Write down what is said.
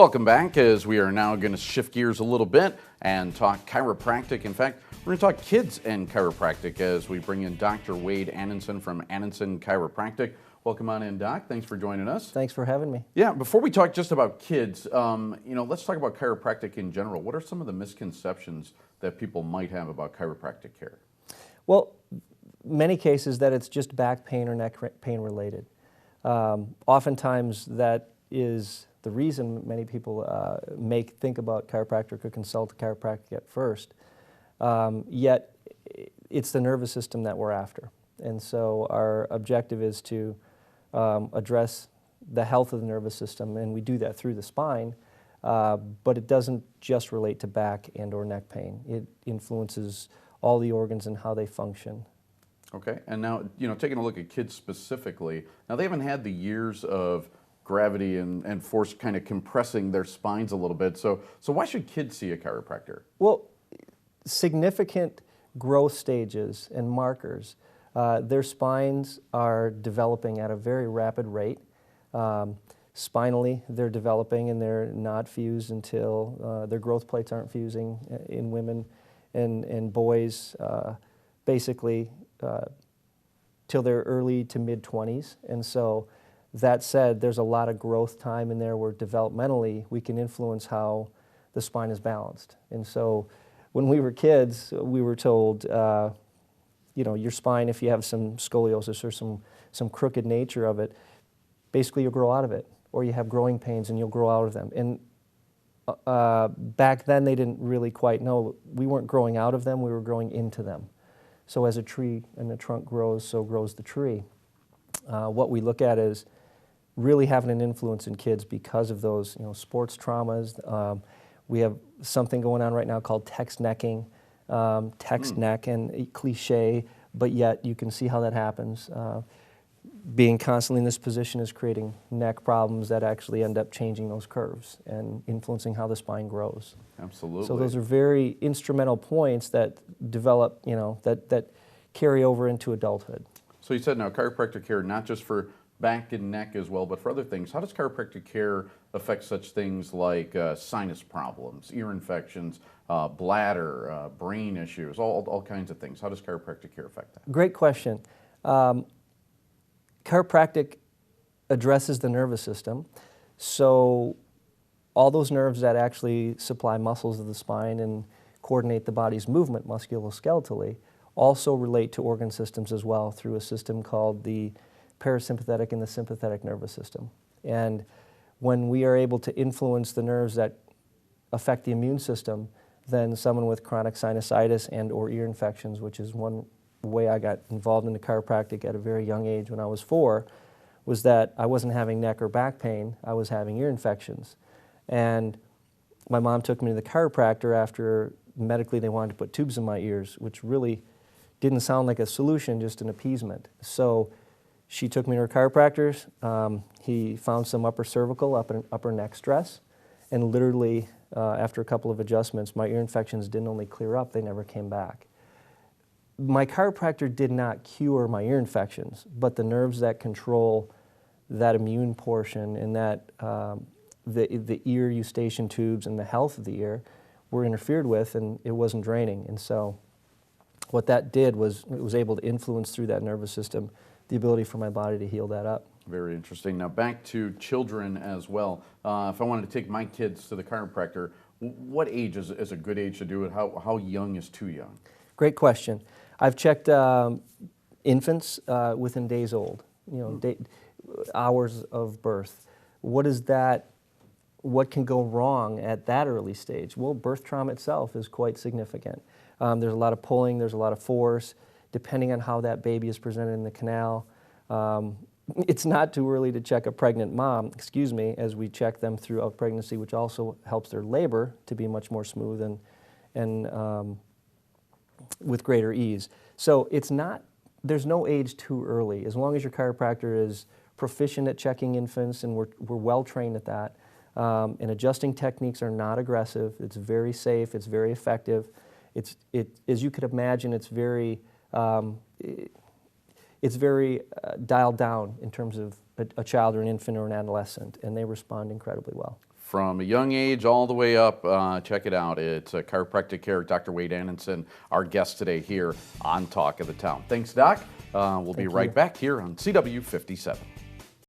Welcome back, as we are now going to shift gears a little bit and talk chiropractic. In fact, we're going to talk kids and chiropractic as we bring in Dr. Wade Anunson from Anunson Chiropractic. Welcome on in, Doc. Thanks for joining us. Thanks for having me. Yeah, before we talk just about kids, let's talk about chiropractic in general. What are some of the misconceptions that people might have about chiropractic care? Well, many cases that it's just back pain or neck pain related. Oftentimes that is the reason many people think about chiropractic or consult a chiropractic at first. Yet it's the nervous system that we're after. And so our objective is to address the health of the nervous system, and we do that through the spine, but it doesn't just relate to back and or neck pain. It influences all the organs and how they function. Okay, and now, taking a look at kids specifically, now they haven't had the years of gravity and force kind of compressing their spines a little bit, so why should kids see a chiropractor? Well, significant growth stages and markers, their spines are developing at a very rapid rate. Spinally, they're developing and they're not fused until their growth plates aren't fusing in women and boys, basically till their early to mid-20s. And so that said, there's a lot of growth time in there where developmentally we can influence how the spine is balanced. And so when we were kids, we were told, your spine, if you have some scoliosis or some crooked nature of it, basically you'll grow out of it, or you have growing pains and you'll grow out of them. And back then they didn't really quite know. We weren't growing out of them, we were growing into them. So as a tree and the trunk grows, so grows the tree. What we look at is really having an influence in kids because of those sports traumas. We have something going on right now called text necking, neck, and cliche, but yet you can see how that happens. Being constantly in this position is creating neck problems that actually end up changing those curves and influencing how the spine grows. Absolutely. So those are very instrumental points that develop, that carry over into adulthood. So you said now chiropractic care, not just for back and neck as well, but for other things. How does chiropractic care affect such things like sinus problems, ear infections, bladder, brain issues, all kinds of things? How does chiropractic care affect that? Great question. Chiropractic addresses the nervous system, so all those nerves that actually supply muscles of the spine and coordinate the body's movement musculoskeletally also relate to organ systems as well through a system called the parasympathetic and the sympathetic nervous system. And when we are able to influence the nerves that affect the immune system, then someone with chronic sinusitis and or ear infections, which is one way I got involved in the chiropractic at a very young age when I was 4, was that I wasn't having neck or back pain, I was having ear infections. And my mom took me to the chiropractor after medically they wanted to put tubes in my ears, which really didn't sound like a solution, just an appeasement. So she took me to her chiropractor's. He found some upper cervical, upper neck stress, and literally after a couple of adjustments, my ear infections didn't only clear up, they never came back. My chiropractor did not cure my ear infections, but the nerves that control that immune portion and that the ear eustachian tubes and the health of the ear were interfered with, and it wasn't draining. And so what that did was it was able to influence through that nervous system the ability for my body to heal that up. Very interesting. Now back to children as well. If I wanted to take my kids to the chiropractor, what age is a good age to do it? How young is too young? Great question. I've checked infants within days old, hours of birth. What can go wrong at that early stage? Well, birth trauma itself is quite significant. There's a lot of pulling, there's a lot of force, depending on how that baby is presented in the canal. It's not too early to check a pregnant mom, as we check them throughout pregnancy, which also helps their labor to be much more smooth and with greater ease. So there's no age too early. As long as your chiropractor is proficient at checking infants and we're well trained at that, and adjusting techniques are not aggressive, it's very safe, it's very effective. As you could imagine, it's very dialed down in terms of a child or an infant or an adolescent, and they respond incredibly well. from a young age all the way up. Check it out. It's Chiropractic Care. Dr. Wade Anunson, our guest today here on Talk of the Town. Thanks, Doc. We'll be right back here on CW 57.